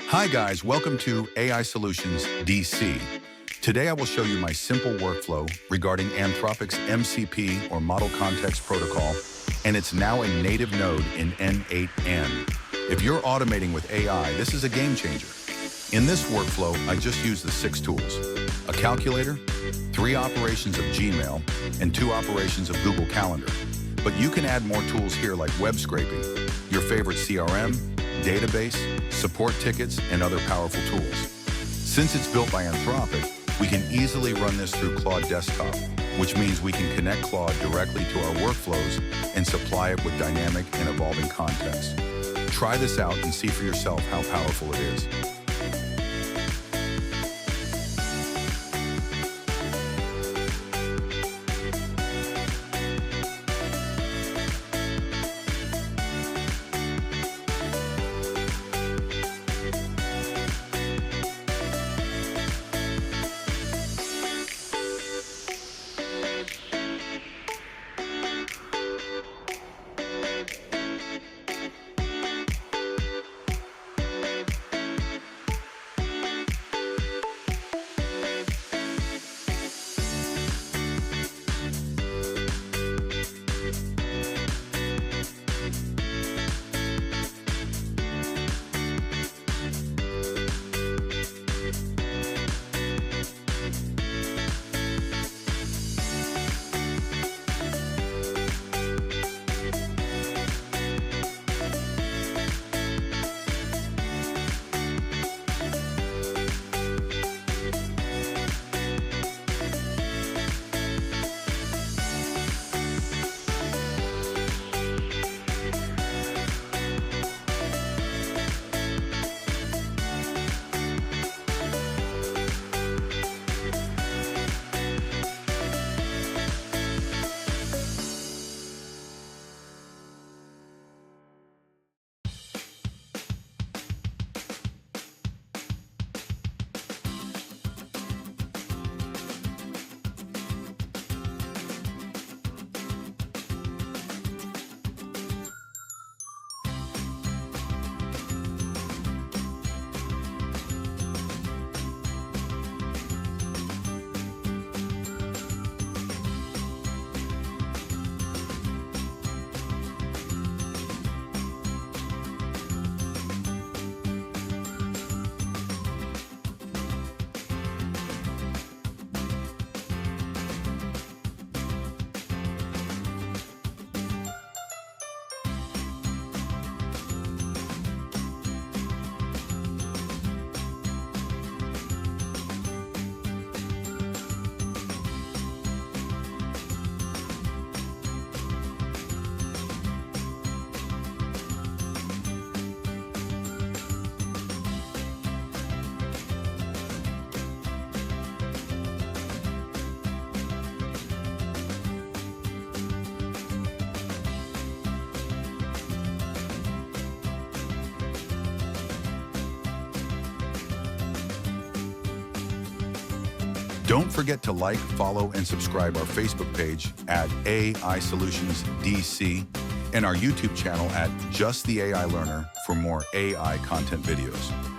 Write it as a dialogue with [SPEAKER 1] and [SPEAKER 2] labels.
[SPEAKER 1] Hi guys, welcome to AI Solutions DC. Today I will show you my simple workflow regarding Anthropic's MCP or Model Context Protocol, and it's now a native node in n8n. If you're automating with AI, this is a game changer. In this workflow, I just use the 6 tools: a calculator, 3 operations of Gmail, and 2 operations of Google Calendar. But you can add more tools here like web scraping, your favorite CRM, database, support tickets, and other powerful tools. Since it's built by Anthropic, we can easily run this through Claude Desktop, which means we can connect Claude directly to our workflows and supply it with dynamic and evolving context. Try this out and see for yourself how powerful it is. Don't forget to like, follow, and subscribe our Facebook page at AI Solutions DC and our YouTube channel at Just the AI Learner for more AI content videos.